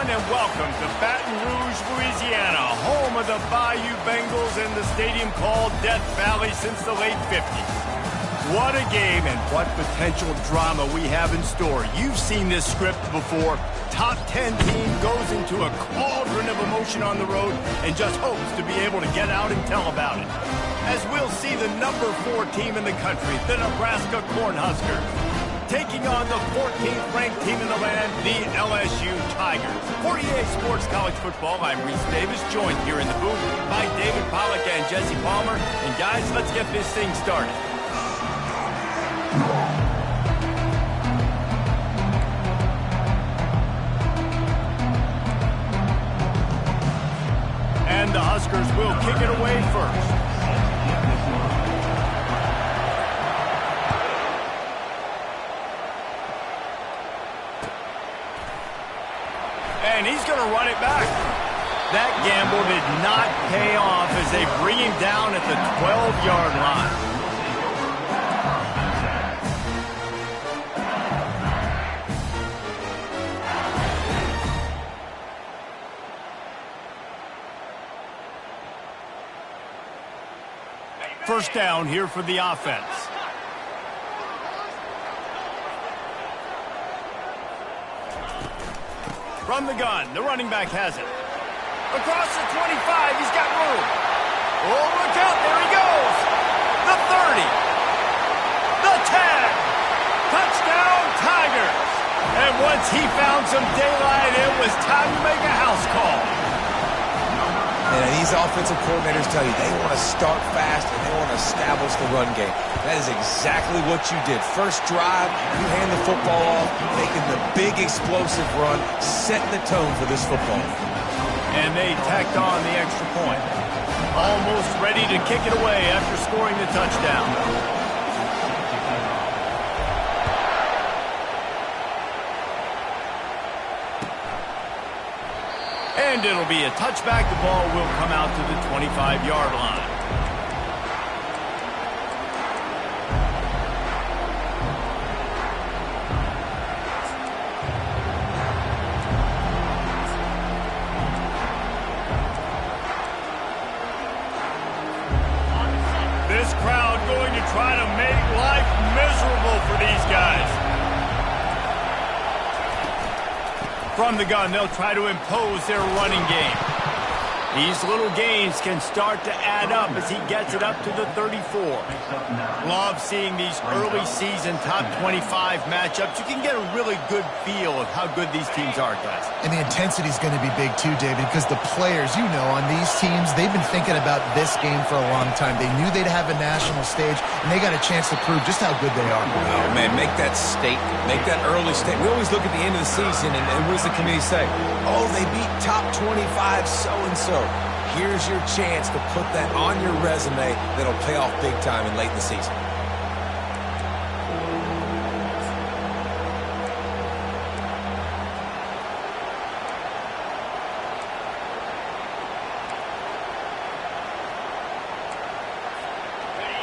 everyone, and welcome to Baton Rouge, Louisiana, home of the Bayou Bengals and the stadium called Death Valley since the late 50s. What a game and what potential drama we have in store. You've seen this script before. Top 10 team goes into a cauldron of emotion on the road and just hopes to be able to get out and tell about it. As we'll see the number 4 team in the country, the Nebraska Cornhuskers, taking on the 14th ranked team in the land, the LSU Tigers. For EA Sports College Football, I'm Reese Davis, joined here in the booth by David Pollack and Jesse Palmer. And guys, let's get this thing started. And the Huskers will kick it away first. And he's going to run it back. That gamble did not pay off as they bring him down at the 12-yard line. First down here for the offense. From the gun, the running back has it. Across the 25, he's got room. Oh, look out, there he goes. The 30. The 10. Touchdown, Tigers. And once he found some daylight, it was time to make a house call. And these offensive coordinators tell you they want to start fast and they want to establish the run game. That is exactly what you did. First drive, you hand the football off, making the big explosive run, setting the tone for this football. And they tacked on the extra point. Almost ready to kick it away after scoring the touchdown. And it'll be a touchback. The ball will come out to the 25-yard line. This crowd going to try to make life miserable for these guys. From the gun, they'll try to impose their running game. These little gains can start to add up as he gets it up to the 34. Love seeing these early season top 25 matchups. You can get a really good feel of how good these teams are, guys. And the intensity is going to be big too, David, because the players, you know, on these teams, they've been thinking about this game for a long time. They knew they'd have a national stage, and they got a chance to prove just how good they are. Oh, man, make that statement. Make that early statement. We always look at the end of the season, and what does the committee say? Oh, they beat top 25 so-and-so. Here's your chance to put that on your resume that'll pay off big time and late in the season.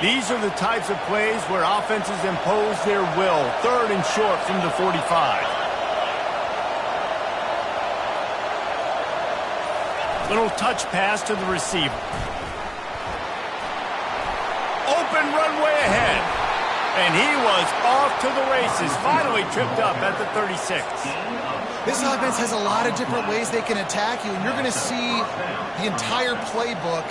These are the types of plays where offenses impose their will. 3rd and short from the 45. Little touch pass to the receiver. Open runway ahead. And he was off to the races. Finally tripped up at the 36. This offense has a lot of different ways they can attack you, and you're going to see the entire playbook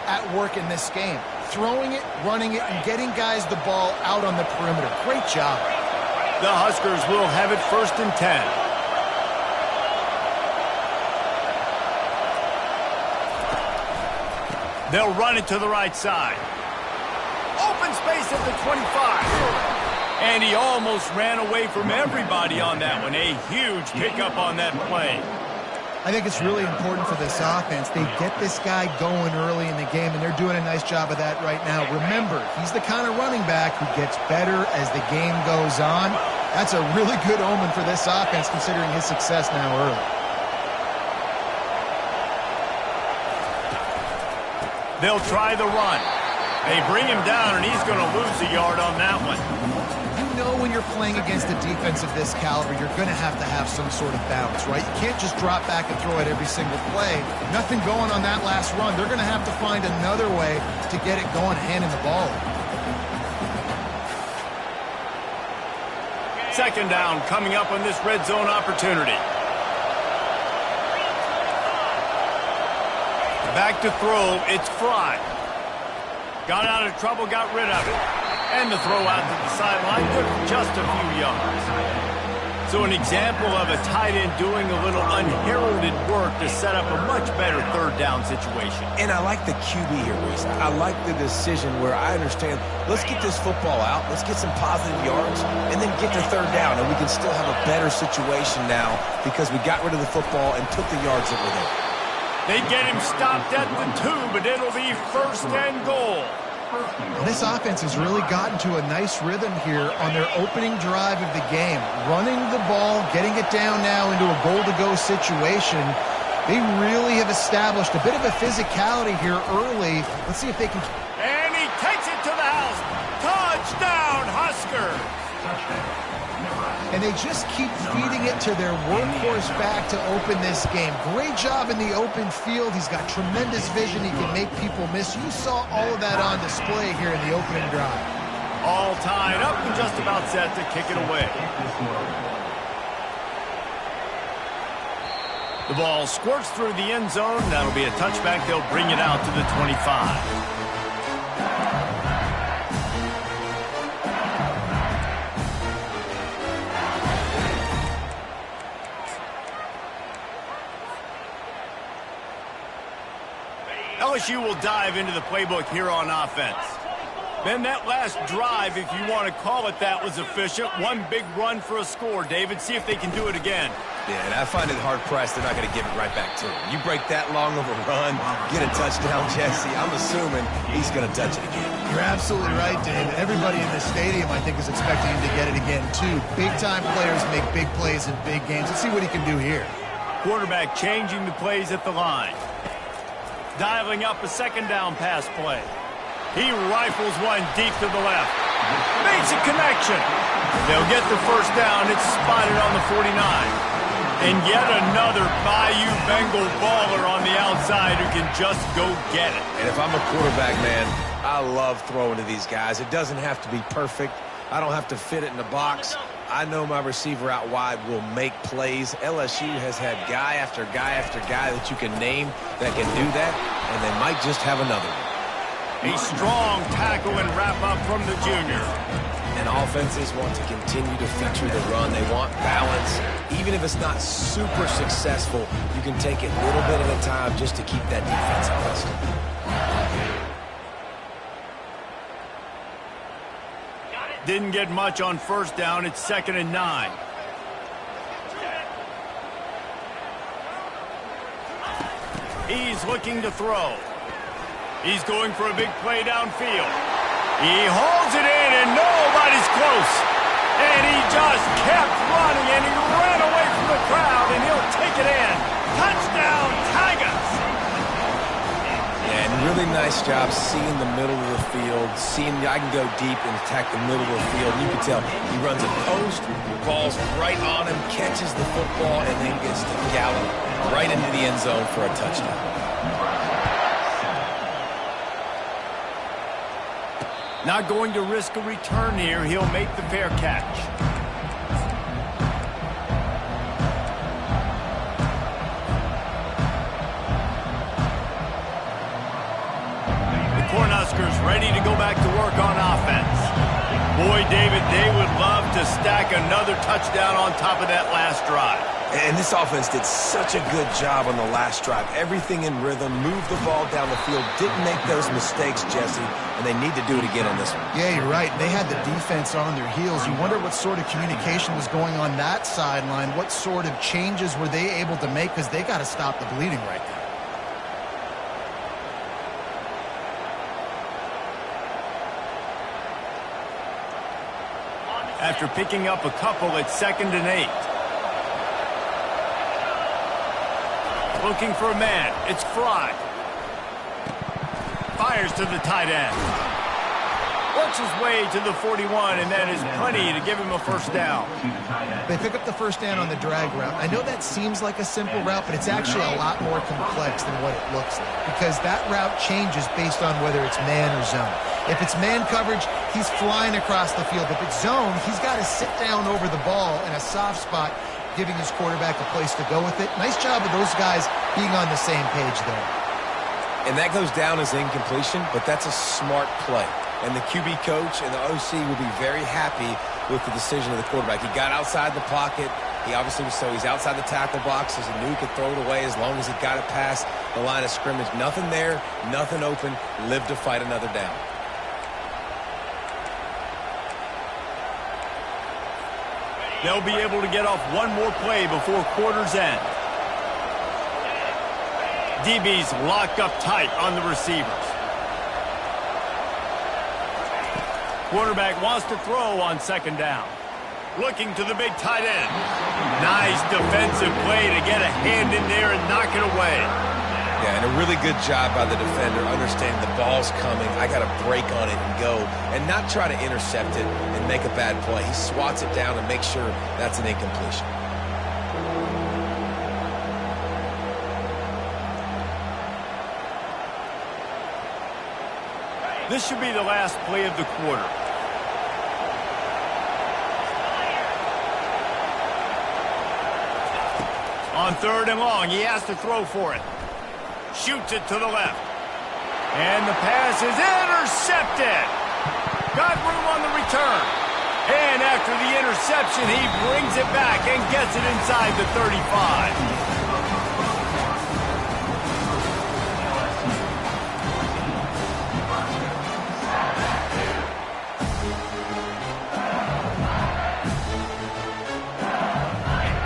at work in this game. Throwing it, running it, and getting guys the ball out on the perimeter. Great job. The Huskers will have it 1st and 10. They'll run it to the right side. Open space at the 25. And he almost ran away from everybody on that one. A huge pickup on that play. I think it's really important for this offense. They get this guy going early in the game, and they're doing a nice job of that right now. Remember, he's the kind of running back who gets better as the game goes on. That's a really good omen for this offense, considering his success now early. They'll try the run. They bring him down, and he's going to lose a yard on that one. know when you're playing against a defense of this caliber, you're going to have some sort of balance, right? You can't just drop back and throw it every single play. Nothing going on that last run. They're going to have to find another way to get it going, handing the ball. Second down coming up on this red zone opportunity. Back to throw, it's Fry. Got out of trouble, got rid of it. And the throw out to the sideline, good for just a few yards. So an example of a tight end doing a little unheralded work to set up a much better third down situation. And I like the QB here, Reese. I like the decision where I understand, let's get this football out, let's get some positive yards, and then get to third down, and we can still have a better situation now because we got rid of the football and took the yards that were there. They get him stopped at the 2, but it'll be first and goal. This offense has really gotten to a nice rhythm here on their opening drive of the game. Running the ball, getting it down now into a goal-to-go situation. They really have established a bit of a physicality here early. Let's see if they can... And he takes it to the house. Touchdown, Huskers. And they just keep feeding it to their workhorse back to open this game. Great job in the open field. He's got tremendous vision. He can make people miss. You saw all of that on display here in the opening drive. All tied up and just about set to kick it away. The ball squirts through the end zone. That'll be a touchback. They'll bring it out to the 25. LSU will dive into the playbook here on offense. Then that last drive, if you want to call it that, was efficient. One big run for a score. David, see if they can do it again. Yeah, and I find it hard-pressed they're not going to give it right back to him. You break that long of a run, get a touchdown, Jesse, I'm assuming he's going to touch it again. You're absolutely right, David. Everybody in the stadium, I think, is expecting him to get it again, too. Big-time players make big plays in big games. Let's see what he can do here. Quarterback changing the plays at the line. Dialing up a second down pass play. He rifles one deep to the left. Makes a connection. They'll get the first down. It's spotted on the 49. And yet another Bayou Bengal baller on the outside who can just go get it. And if I'm a quarterback, man, I love throwing to these guys. It doesn't have to be perfect. I don't have to fit it in the box. I know my receiver out wide will make plays. LSU has had guy after guy after guy that you can name that can do that, and they might just have another one. A strong tackle and wrap up from the junior. And offenses want to continue to feature the run. They want balance. Even if it's not super successful, you can take it a little bit at a time just to keep that defense honest. Didn't get much on first down. It's 2nd and 9. He's looking to throw. He's going for a big play downfield. He hauls it in, and nobody's close. And he just kept running, and he ran away from the crowd, and he'll take it in. Touchdown, Tigers! And really nice job seeing the middle of the field, seeing I can go deep and attack the middle of the field. You can tell he runs a post, ball's right on him, catches the football, and then gets to gallop right into the end zone for a touchdown. Not going to risk a return here. He'll make the fair catch. Cornhuskers ready to go back to work on offense. Boy, David, they would love to stack another touchdown on top of that last drive. And this offense did such a good job on the last drive. Everything in rhythm, moved the ball down the field, didn't make those mistakes, Jesse, and they need to do it again on this one. Yeah, you're right. They had the defense on their heels. You wonder what sort of communication was going on that sideline. What sort of changes were they able to make, because they got to stop the bleeding right now. After picking up a couple, it's 2nd and 8. Looking for a man. It's Fry. Fires to the tight end. Works his way to the 41, and that is plenty to give him a first down. They pick up the first down on the drag route. I know that seems like a simple route, but it's actually a lot more complex than what it looks like, because that route changes based on whether it's man or zone. If it's man coverage, he's flying across the field. If it's zone, he's got to sit down over the ball in a soft spot, giving his quarterback a place to go with it. Nice job of those guys being on the same page there. And that goes down as incompletion, but that's a smart play. And the QB coach and the OC will be very happy with the decision of the quarterback. He got outside the pocket. He obviously was he's outside the tackle box, as he knew he could throw it away as long as he got it past the line of scrimmage. Nothing there, nothing open. Live to fight another down. They'll be able to get off one more play before quarter's end. DB's locked up tight on the receivers. Quarterback wants to throw on second down. Looking to the big tight end. Nice defensive play to get a hand in there and knock it away. Yeah, and a really good job by the defender understanding the ball's coming. I got to break on it and go, and not try to intercept it and make a bad play. He swats it down and makes sure that's an incompletion. This should be the last play of the quarter. On third and long, he has to throw for it. Shoots it to the left. And the pass is intercepted. Got room on the return. And after the interception, he brings it back and gets it inside the 35.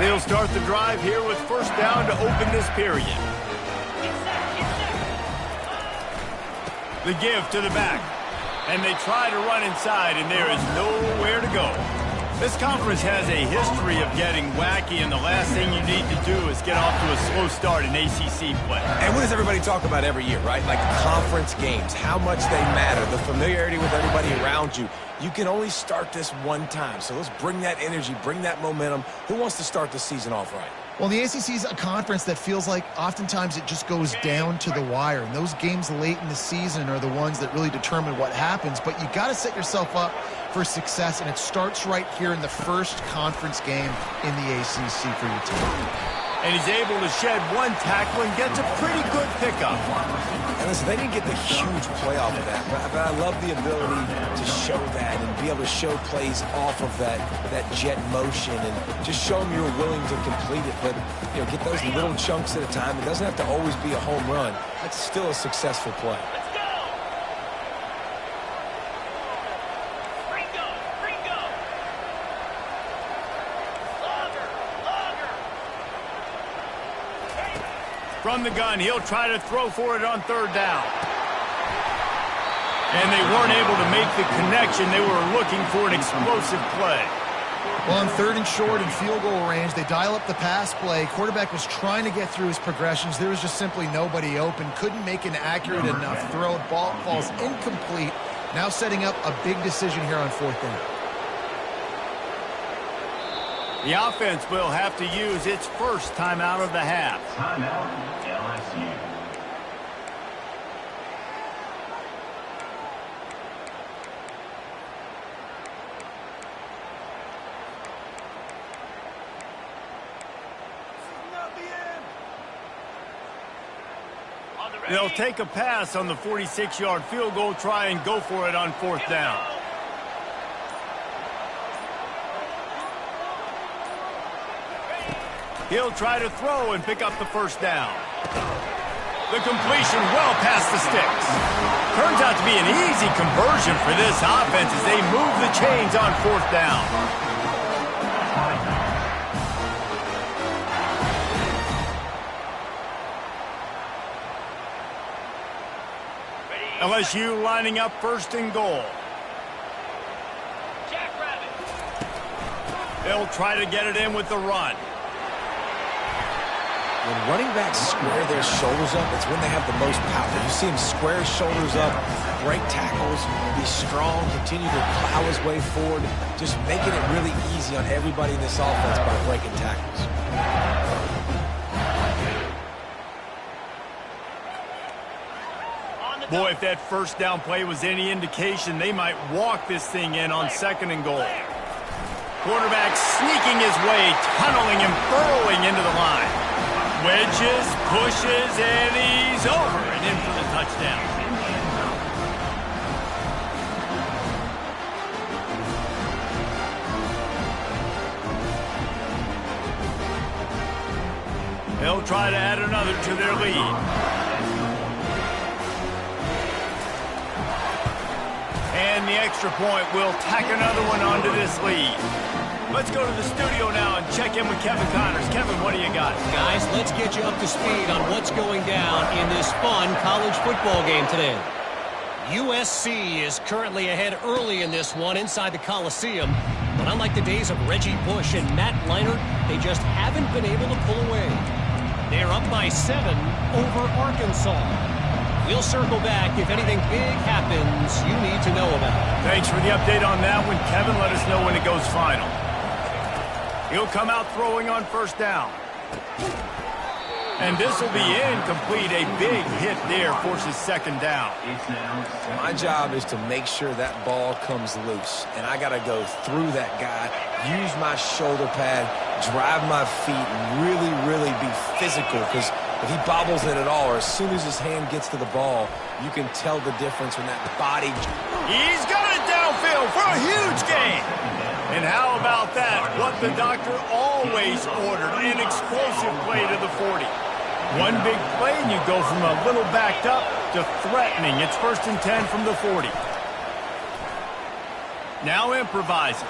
They'll start the drive here with first down to open this period. The give to the back. And they try to run inside, and there is nowhere to go. This conference has a history of getting wacky, and the last thing you need to do is get off to a slow start in ACC play. And what does everybody talk about every year, right? Like conference games, how much they matter, the familiarity with everybody around you. You can only start this one time, so let's bring that energy, bring that momentum. Who wants to start the season off right? Well, the ACC is a conference that feels like oftentimes it just goes down to the wire. And those games late in the season are the ones that really determine what happens. But you got to set yourself up for success, and it starts right here in the first conference game in the ACC for your team. And he's able to shed one tackle and gets a pretty good pickup. And listen, they didn't get the huge play off of that, but I love the ability to show that and be able to show plays off of that jet motion and just show them you're willing to complete it. But, you know, get those little chunks at a time. It doesn't have to always be a home run. That's still a successful play. From the gun, he'll try to throw for it on third down. And they weren't able to make the connection. They were looking for an explosive play. Well, on third and short and field goal range, they dial up the pass play. Quarterback was trying to get through his progressions. There was just simply nobody open. Couldn't make an accurate enough throw. Ball falls incomplete. Now setting up a big decision here on fourth down. The offense will have to use its first timeout of the half. Timeout, LSU. They'll take a pass on the 46-yard field goal, try and go for it on fourth down. He'll try to throw and pick up the first down. The completion well past the sticks. Turns out to be an easy conversion for this offense as they move the chains on fourth down. LSU lining up first and goal. They'll try to get it in with the run. When running backs square their shoulders up, it's when they have the most power. You see him square his shoulders up, break tackles, be strong, continue to plow his way forward, just making it really easy on everybody in this offense by breaking tackles. Boy, if that first down play was any indication, they might walk this thing in on 2nd and goal. Quarterback sneaking his way, tunneling and burrowing into the line. Wedges, pushes, and he's over and in for the touchdown. They'll try to add another to their lead. And the extra point will tack another one onto this lead. Let's go to the studio now and check in with Kevin Connors. Kevin, what do you got? Guys, let's get you up to speed on what's going down in this fun college football game today. USC is currently ahead early in this one inside the Coliseum. But unlike the days of Reggie Bush and Matt Leinart, they just haven't been able to pull away. They're up by 7 over Arkansas. We'll circle back if anything big happens you need to know about. Thanks for the update on that one, Kevin. Let us know when it goes final. He'll come out throwing on 1st down. And this will be incomplete. A big hit there forces 2nd down. My job is to make sure that ball comes loose. And I got to go through that guy, use my shoulder pad, drive my feet, and really, really be physical. Because if he bobbles it at all, or as soon as his hand gets to the ball, you can tell the difference when that body... He's got it downfield for a huge gain. And how about that? What the doctor always ordered, an explosive play to the 40. One big play, and you go from a little backed up to threatening. It's 1st and 10 from the 40. Now improvising.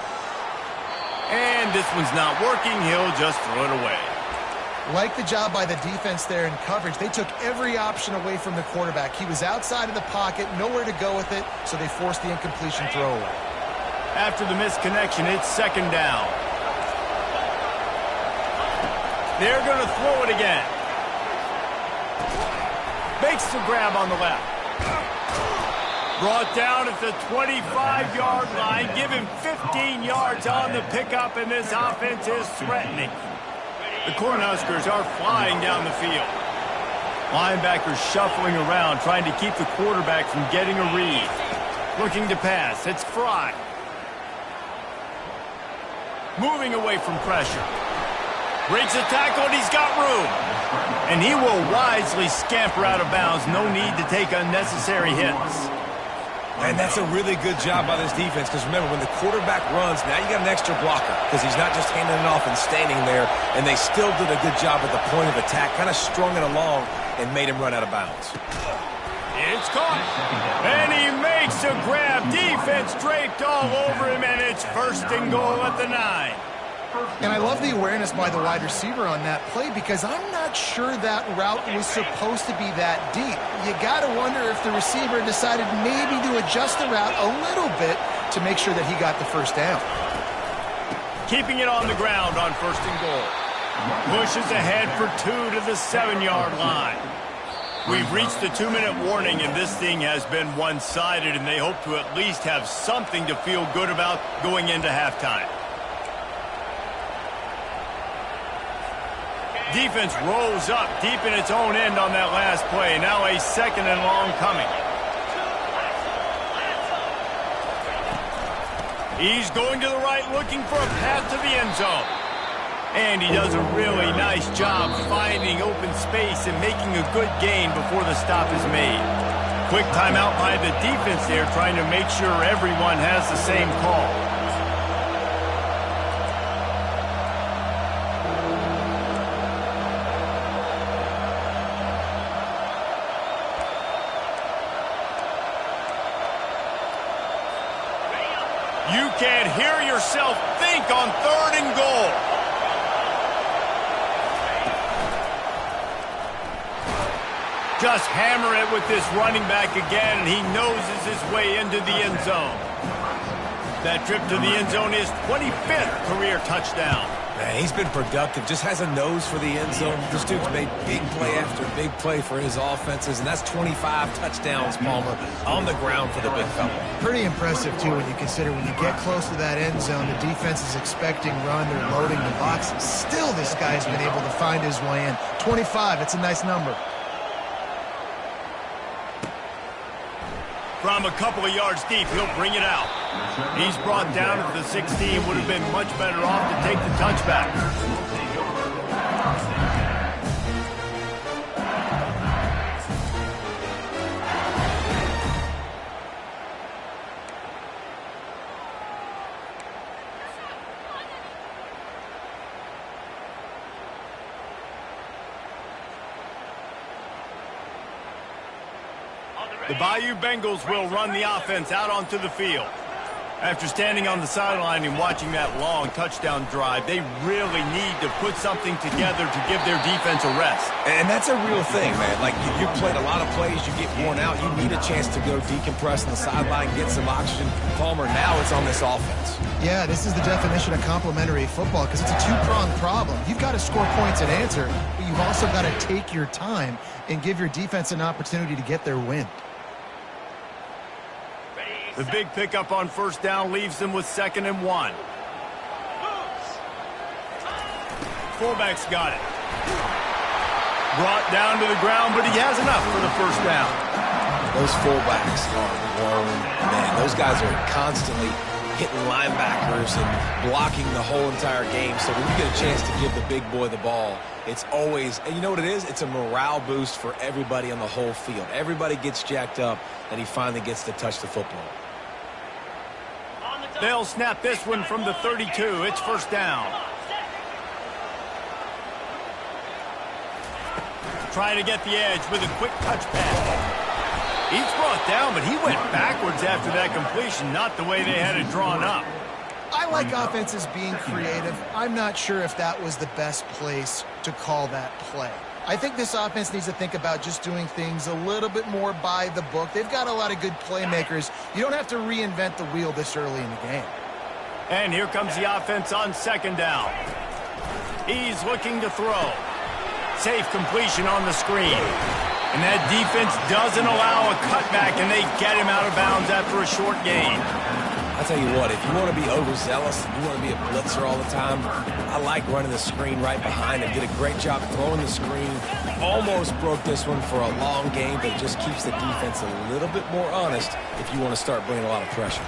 And this one's not working. He'll just throw it away. Like the job by the defense there in coverage. They took every option away from the quarterback. He was outside of the pocket, nowhere to go with it, so they forced the incompletion throwaway. After the misconnection, it's 2nd down. They're going to throw it again. Makes the grab on the left. Brought down at the 25-yard line. Give him 15 yards on the pickup, and this offense is threatening. The Cornhuskers are flying down the field. Linebackers shuffling around, trying to keep the quarterback from getting a read. Looking to pass. It's Fry. Moving away from pressure. Breaks a tackle, and he's got room. And he will wisely scamper out of bounds. No need to take unnecessary hits. And that's a really good job by this defense, because remember, when the quarterback runs, now you got an extra blocker, because he's not just handing it off and standing there, and they still did a good job at the point of attack, kind of strung it along and made him run out of bounds. It's caught, and he makes a grab. Defense draped all over him, and it's 1st and goal at the 9. And I love the awareness by the wide receiver on that play, because I'm not sure that route was supposed to be that deep. You got to wonder if the receiver decided maybe to adjust the route a little bit to make sure that he got the 1st down. Keeping it on the ground on 1st and goal. Pushes ahead for 2 to the 7-yard line. We've reached the 2-minute warning, and this thing has been one-sided, and they hope to at least have something to feel good about going into halftime. Defense rolls up deep in its own end on that last play. Now a 2nd and long coming. He's going to the right, looking for a path to the end zone. And he does a really nice job finding open space and making a good gain before the stop is made. Quick timeout by the defense there, trying to make sure everyone has the same call. You can't hear yourself think on 3rd and goal. Just hammer it with this running back again, and he noses his way into the end zone. That trip to the end zone is 25th career touchdown. Man, he's been productive, just has a nose for the end zone. This dude's made big play after big play for his offenses, and that's 25 touchdowns, Palmer, on the ground for the big fella. Pretty impressive, too, when you consider when you get close to that end zone, the defense is expecting run, they're loading the box. Still, this guy's been able to find his way in. 25, it's a nice number. From a couple of yards deep, he'll bring it out. He's brought down at the 16. Would have been much better off to take the touchback. The Bayou Bengals will run the offense out onto the field. After standing on the sideline and watching that long touchdown drive, they really need to put something together to give their defense a rest. And that's a real thing, man. Like, you played a lot of plays, you get worn out, you need a chance to go decompress on the sideline, get some oxygen. Palmer, now it's on this offense. Yeah, this is the definition of complementary football because it's a two-pronged problem. You've got to score points and answer, but you've also got to take your time and give your defense an opportunity to get their win. The big pickup on first down leaves them with 2nd and 1. Fullback's got it. Brought down to the ground, but he has enough for the first down. Those fullbacks are grown men. Those guys are constantly hitting linebackers and blocking the whole entire game. So when you get a chance to give the big boy the ball, it's always, and you know what it is? It's a morale boost for everybody on the whole field. Everybody gets jacked up, and he finally gets to touch the football. They'll snap this one from the 32. It's first down. Trying to get the edge with a quick touch pass. He's brought down, but he went backwards after that completion, not the way they had it drawn up. I like offenses being creative. I'm not sure if that was the best place to call that play. I think this offense needs to think about just doing things a little bit more by the book. They've got a lot of good playmakers. You don't have to reinvent the wheel this early in the game. And here comes the offense on 2nd down. He's looking to throw. Safe completion on the screen. And that defense doesn't allow a cutback, and they get him out of bounds after a short gain. I'll tell you what, if you want to be overzealous, if you want to be a blitzer all the time, I like running the screen right behind him. Did a great job throwing the screen. Almost broke this one for a long game, but it just keeps the defense a little bit more honest if you want to start bringing a lot of pressure.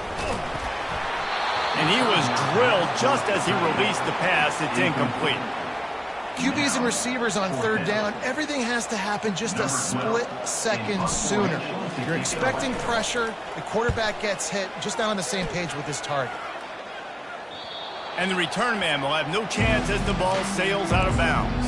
And he was drilled just as he released the pass. It's incomplete. QBs and receivers on 3rd down, everything has to happen just a split second sooner. You're expecting pressure, the quarterback gets hit, just not on the same page with his target. And the return man will have no chance as the ball sails out of bounds.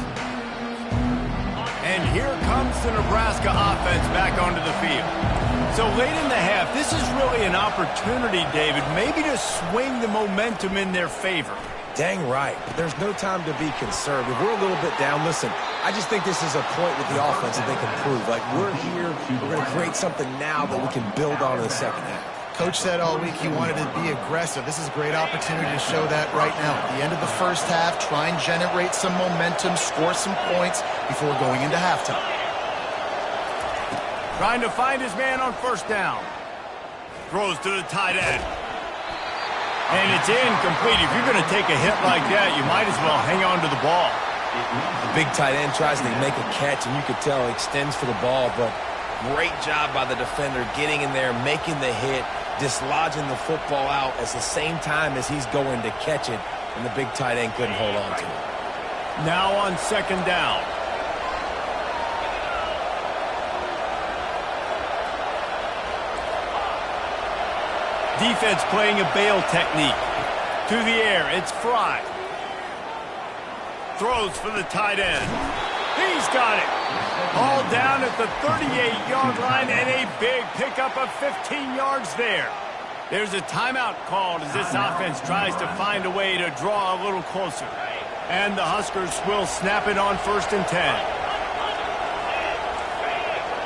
And here comes the Nebraska offense back onto the field. So late in the half, this is really an opportunity, David, maybe to swing the momentum in their favor. Dang right. There's no time to be conservative. We're a little bit down. Listen, I just think this is a point with the offense that they can prove. Like, we're here, we're going to create something now that we can build on in the second half. Coach said all week he wanted to be aggressive. This is a great opportunity to show that right now. At the end of the first half, try and generate some momentum, score some points before going into halftime. Trying to find his man on first down. Throws to the tight end. And it's incomplete. If you're going to take a hit like that, you might as well hang on to the ball. The big tight end tries to make a catch, and you could tell he extends for the ball, but great job by the defender getting in there, making the hit, dislodging the football out at the same time as he's going to catch it, and the big tight end couldn't hold on to it. Now on 2nd down. Defense playing a bail technique. To the air, it's Fry. Throws for the tight end. He's got it. All down at the 38-yard line, and a big pickup of 15 yards there. There's a timeout called as this offense tries to find a way to draw a little closer. And the Huskers will snap it on 1st and 10.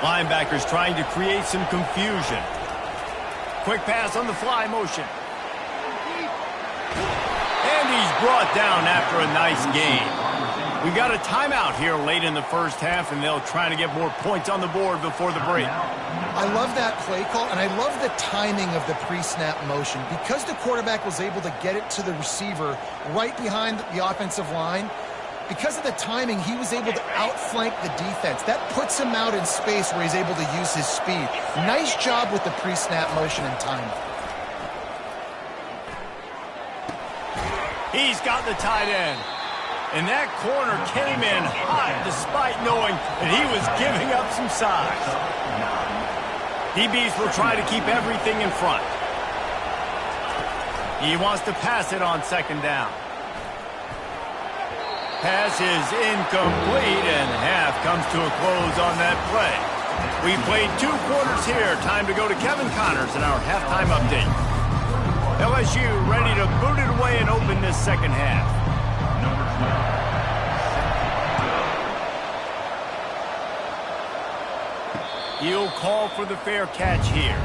Linebackers trying to create some confusion. Quick pass on the fly motion. And And he's brought down after a nice gain. We got a timeout here late in the first half, and they'll try to get more points on the board before the break. I love that play call, and I love the timing of the pre-snap motion. Because the quarterback was able to get it to the receiver right behind the offensive line, because of the timing, he was able to outflank the defense. That puts him out in space where he's able to use his speed. Nice job with the pre-snap motion and timing. He's got the tight end. And that corner came in hot despite knowing that he was giving up some size. DBs will try to keep everything in front. He wants to pass it on second down. Pass is incomplete, and half comes to a close on that play. We played 2 quarters here. Time to go to Kevin Connors in our halftime update. LSU ready to boot it away and open this second half. He'll call for the fair catch here.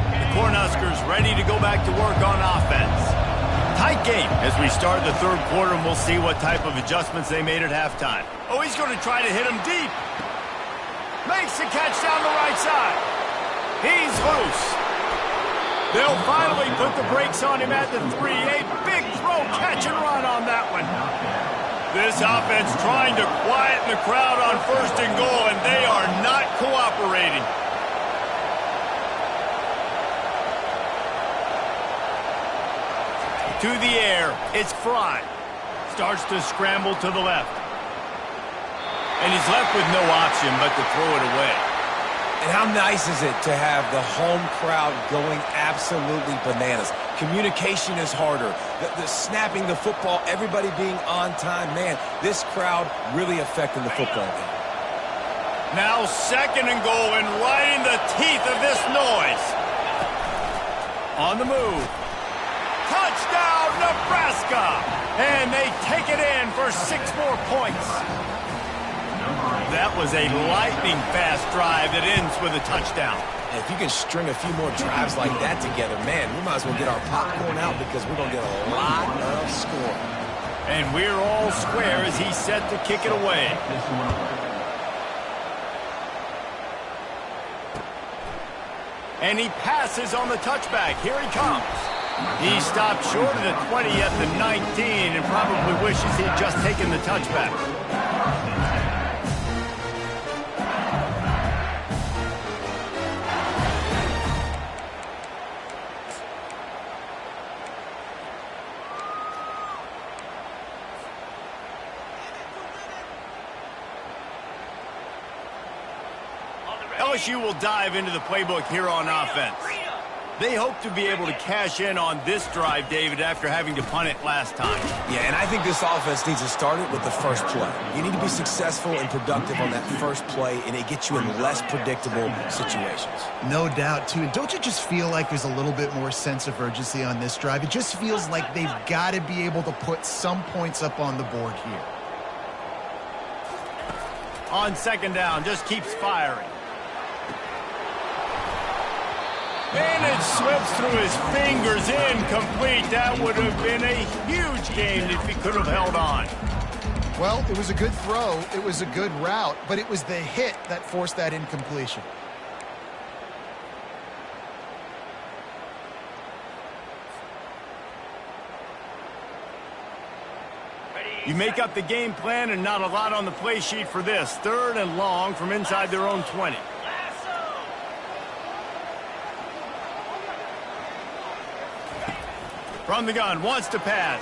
The Cornhuskers ready to go back to work on offense. Tight game as we start the third quarter, and we'll see what type of adjustments they made at halftime. Oh, he's going to try to hit him deep. Makes the catch down the right side. He's loose. They'll finally put the brakes on him at the 3. A big throw, catch and run on that one. This offense trying to quieten the crowd on first and goal, and they are not cooperating. To the air, it's Fry. Starts to scramble to the left. And he's left with no option but to throw it away. And how nice is it to have the home crowd going absolutely bananas? Communication is harder. The snapping the football, everybody being on time. Man, this crowd really affecting the football game. Now second and goal, and right in the teeth of this noise. On the move. Touchdown, Nebraska! And they take it in for 6 more points. That was a lightning-fast drive that ends with a touchdown. And if you can string a few more drives like that together, man, we might as well get our popcorn out because we're going to get a lot of scoring. And we're all square as he's set to kick it away. And he passes on the touchback. Here he comes. He stopped short of the 20 at the 19 and probably wishes he'd just taken the touchback. LSU will dive into the playbook here on offense. They hope to be able to cash in on this drive, David, after having to punt it last time. Yeah, and I think this offense needs to start it with the first play. You need to be successful and productive on that first play, and it gets you in less predictable situations. No doubt, too. And don't you just feel like there's a little bit more sense of urgency on this drive? It just feels like they've got to be able to put some points up on the board here. On second down, just keeps firing. And it slips through his fingers, incomplete. That would have been a huge gain if he could have held on. Well, it was a good throw. It was a good route, but it was the hit that forced that incompletion. You make up the game plan and not a lot on the play sheet for this. 3rd and long from inside their own 20. From the gun, wants to pass.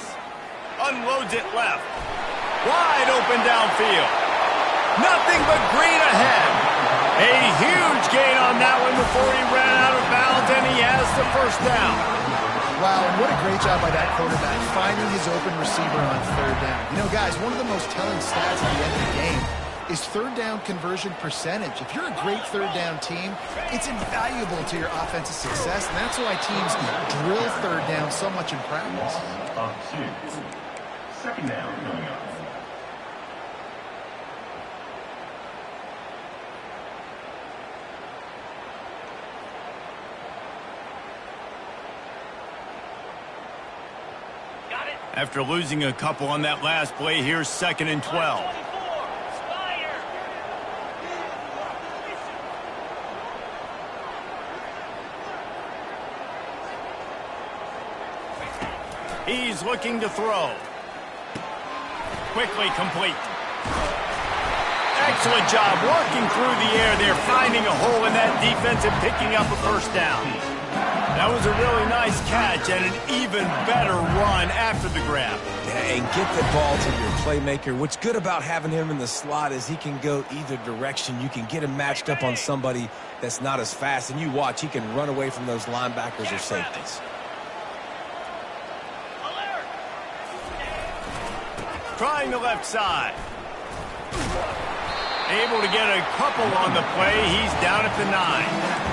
Unloads it left. Wide open downfield. Nothing but green ahead. A huge gain on that one before he ran out of bounds, and he has the first down. Wow, and what a great job by that quarterback, finding his open receiver on 3rd down. You know, guys, one of the most telling stats at the end of the game is 3rd down conversion percentage. If you're a great 3rd down team, it's invaluable to your offensive success, and that's why teams drill 3rd down so much in practice. Second down coming up. After losing a couple on that last play, here's 2nd and 12. He's looking to throw. Quickly complete. Excellent job working through the air there, finding a hole in that defense and picking up a first down. That was a really nice catch and an even better run after the grab. Yeah, and get the ball to your playmaker. What's good about having him in the slot is he can go either direction. You can get him matched up on somebody that's not as fast, and you watch, he can run away from those linebackers or safeties. Trying the left side. Able to get a couple on the play. He's down at the 9.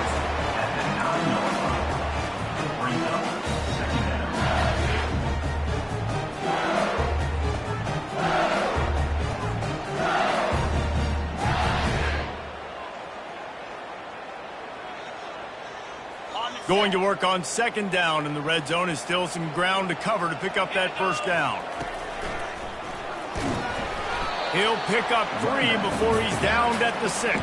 Going to work on 2nd down in the red zone. Is still some ground to cover to pick up that first down. He'll pick up 3 before he's downed at the 6.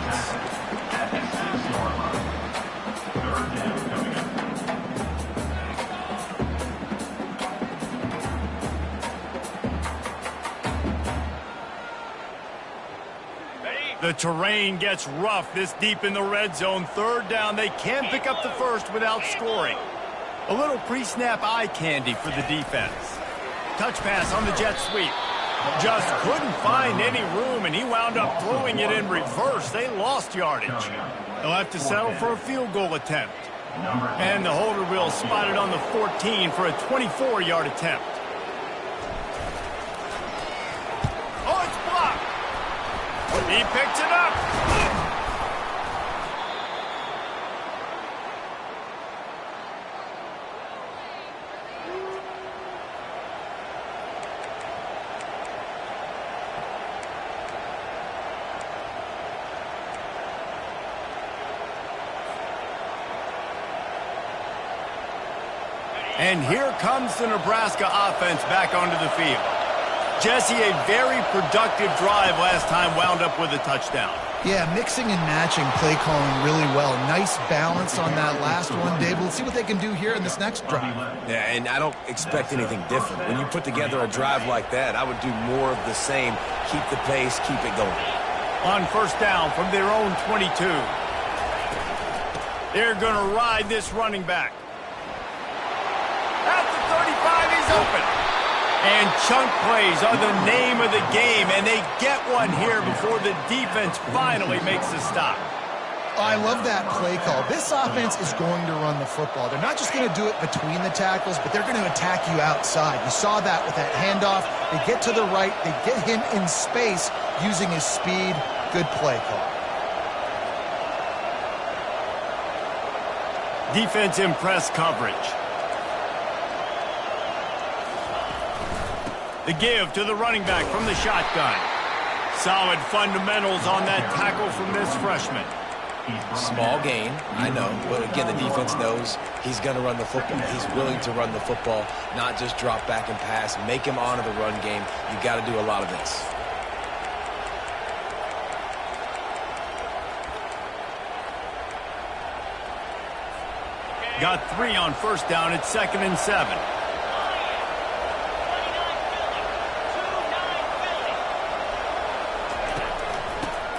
The terrain gets rough this deep in the red zone. 3rd down. They can pick up the first without scoring. A little pre-snap eye candy for the defense. Touch pass on the jet sweep. Just couldn't find any room, and he wound up throwing it in reverse. They lost yardage. They'll have to settle for a field goal attempt. And the holder will spot it on the 14 for a 24-yard attempt. Oh, it's blocked. He picks it up. And here comes the Nebraska offense back onto the field. Jesse, a very productive drive last time, wound up with a touchdown. Yeah, mixing and matching play calling really well. Nice balance on that last one, Dave. Let's see what they can do here in this next drive. Yeah, and I don't expect anything different. When you put together a drive like that, I would do more of the same. Keep the pace, keep it going. On 1st down from their own 22. They're going to ride this running back. At the 35, he's open. And chunk plays are the name of the game, and they get one here before the defense finally makes a stop. I love that play call. This offense is going to run the football. They're not just going to do it between the tackles, but they're going to attack you outside. You saw that with that handoff. They get to the right. They get him in space using his speed. Good play call. Defense in press coverage. The give to the running back from the shotgun. Solid fundamentals on that tackle from this freshman. Small gain, I know, but again, the defense knows he's going to run the football. He's willing to run the football, not just drop back and pass, make him honor the run game. You got to do a lot of this. Got 3 on 1st down. It's 2nd and 7.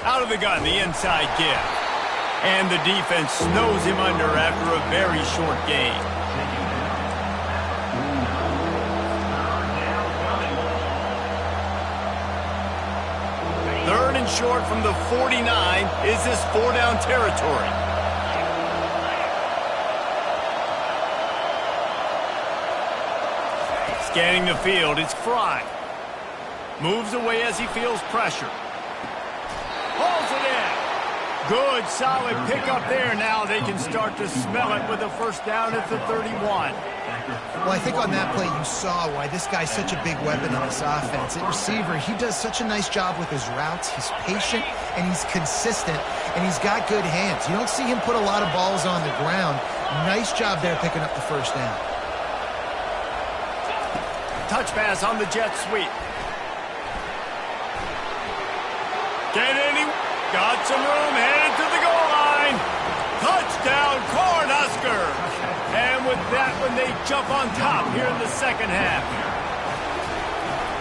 Out of the gun, the inside give. And the defense snows him under after a very short gain. Third and short from the 49. Is this 4-down territory? Scanning the field, it's Fry. Moves away as he feels pressure. Pulls it in. Good, solid pickup there. Now they can start to smell it with a 1st down at the 31. Well, I think on that play you saw why this guy's such a big weapon in this offense. At receiver, he does such a nice job with his routes. He's patient, and he's consistent, and he's got good hands. You don't see him put a lot of balls on the ground. Nice job there picking up the first down. Touch pass on the jet sweep. Got some room, headed to the goal line. Touchdown, Cornhusker. And with that one, they jump on top here in the second half.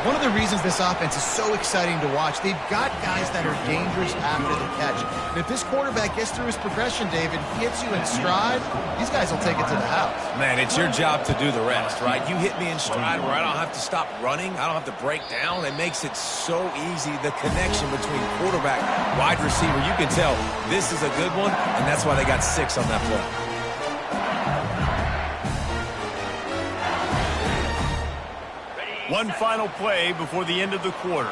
One of the reasons this offense is so exciting to watch, they've got guys that are dangerous after the catch. And if this quarterback gets through his progression, David, hits you in stride, these guys will take it to the house. Man, it's your job to do the rest, right? You hit me in stride where I don't have to stop running. I don't have to break down. It makes it so easy. The connection between quarterback, wide receiver, you can tell this is a good one, and that's why they got 6 on that play. One final play before the end of the quarter.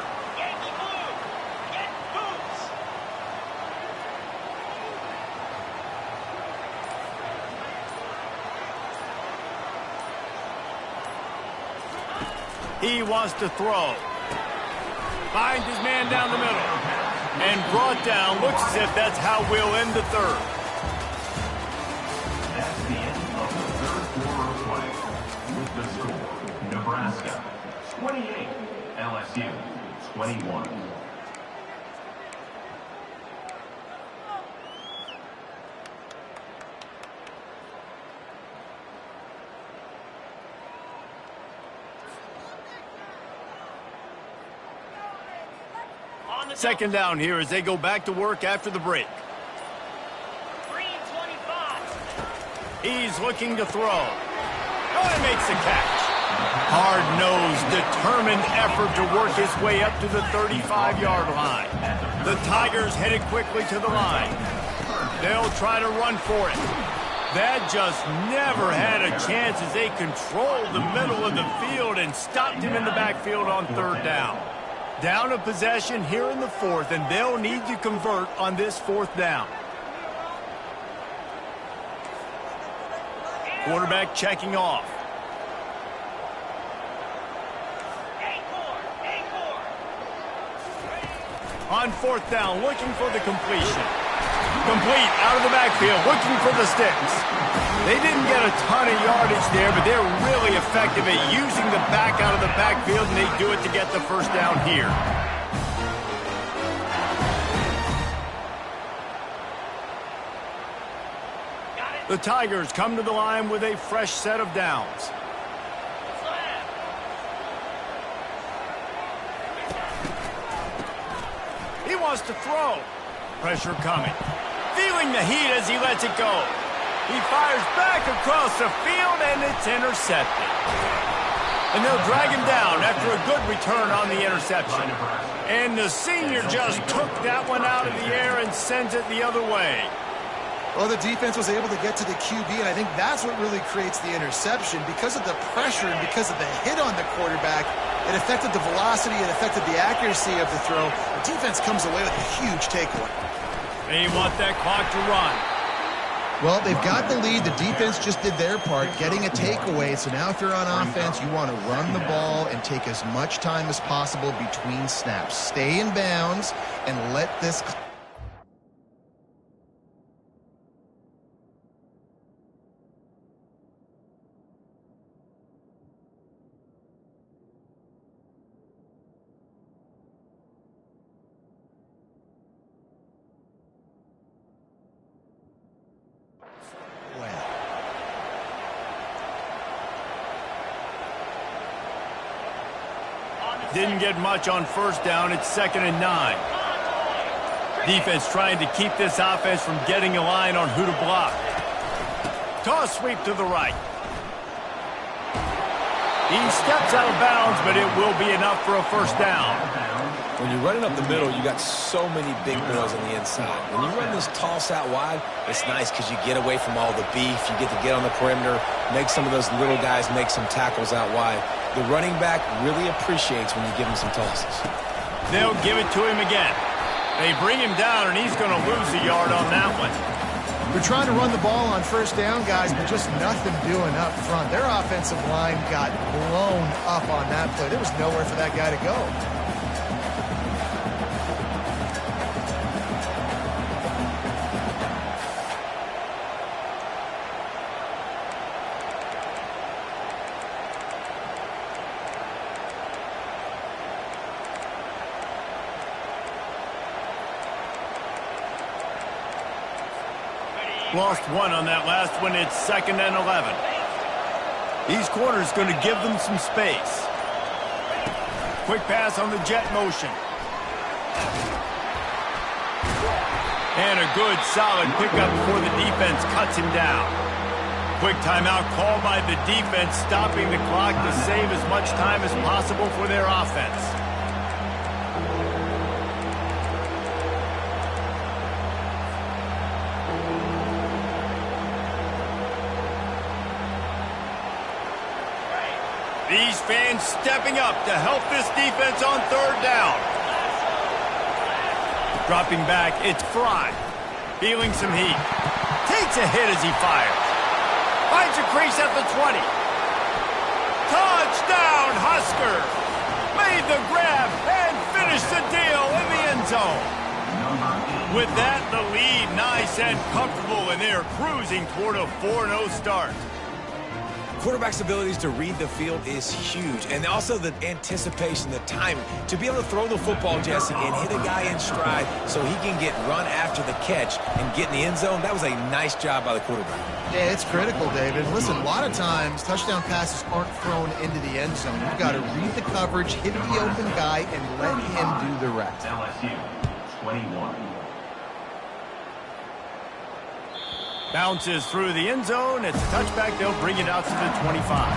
He wants to throw. Finds his man down the middle. And brought down. Looks as if that's how we'll end the third. That's the end of the third quarter of play. With the score, Nebraska 28, LSU 21. Second down here as they go back to work after the break. He's looking to throw. Oh, he makes the catch. Hard-nosed, determined effort to work his way up to the 35-yard line. The Tigers headed quickly to the line. They'll try to run for it. That just never had a chance as they controlled the middle of the field and stopped him in the backfield on third down. Down a possession here in the fourth, and they'll need to convert on this fourth down. Quarterback checking off. On fourth down, looking for the completion. Complete out of the backfield, looking for the sticks. They didn't get a ton of yardage there, but they're really effective at using the back out of the backfield, and they do it to get the first down here. The Tigers come to the line with a fresh set of downs. He wants to throw. Pressure coming. Feeling the heat as he lets it go. He fires back across the field, and it's intercepted. And they'll drag him down after a good return on the interception. And the senior just took that one out of the air and sends it the other way. Well, the defense was able to get to the QB, and I think that's what really creates the interception. Because of the pressure and because of the hit on the quarterback, it affected the velocity, it affected the accuracy of the throw. The defense comes away with a huge takeaway. They want that clock to run. Well, they've got the lead. The defense just did their part, getting a takeaway. So now if you're on offense, you want to run the ball and take as much time as possible between snaps. Stay in bounds and let this... Didn't get much on first down. It's 2nd and 9. Defense trying to keep this offense from getting a line on who to block. Toss sweep to the right. He steps out of bounds, but it will be enough for a first down. When you're running up the middle, you got so many big boys on the inside. When you run this toss out wide, it's nice because you get away from all the beef. You get to get on the perimeter, make some of those little guys make some tackles out wide. The running back really appreciates when you give him some tosses. They'll give it to him again. They bring him down, and he's going to lose a yard on that one. They're trying to run the ball on first down, guys, but just nothing doing up front. Their offensive line got blown up on that play. There was nowhere for that guy to go. Lost one on that last one. It's 2nd and 11. These corners going to give them some space. Quick pass on the jet motion. And a good, solid pickup before the defense cuts him down. Quick timeout called by the defense, stopping the clock to save as much time as possible for their offense. These fans stepping up to help this defense on 3rd down. Dropping back, it's Fry. Feeling some heat. Takes a hit as he fires. Finds a crease at the 20. Touchdown, Huskers! Made the grab and finished the deal in the end zone. With that, the lead nice and comfortable, and they're cruising toward a 4-0 start. Quarterback's abilities to read the field is huge, and also the anticipation, the timing. To be able to throw the football, Jesse, and hit a guy in stride so he can get run after the catch and get in the end zone, that was a nice job by the quarterback. Yeah, it's critical, David. Listen, a lot of times touchdown passes aren't thrown into the end zone. You've got to read the coverage, hit the open guy, and let him do the rest. LSU 21. Bounces through the end zone. It's a touchback. They'll bring it out to the 25.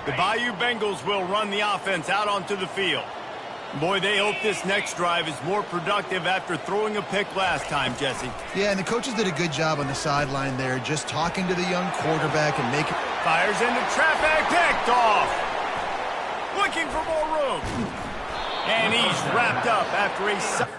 The Bayou Bengals will run the offense out onto the field. Boy, they hope this next drive is more productive after throwing a pick last time, Jesse. Yeah, and the coaches did a good job on the sideline there, just talking to the young quarterback and making... Fires into traffic, picked off. Looking for more room. And he's wrapped up after a...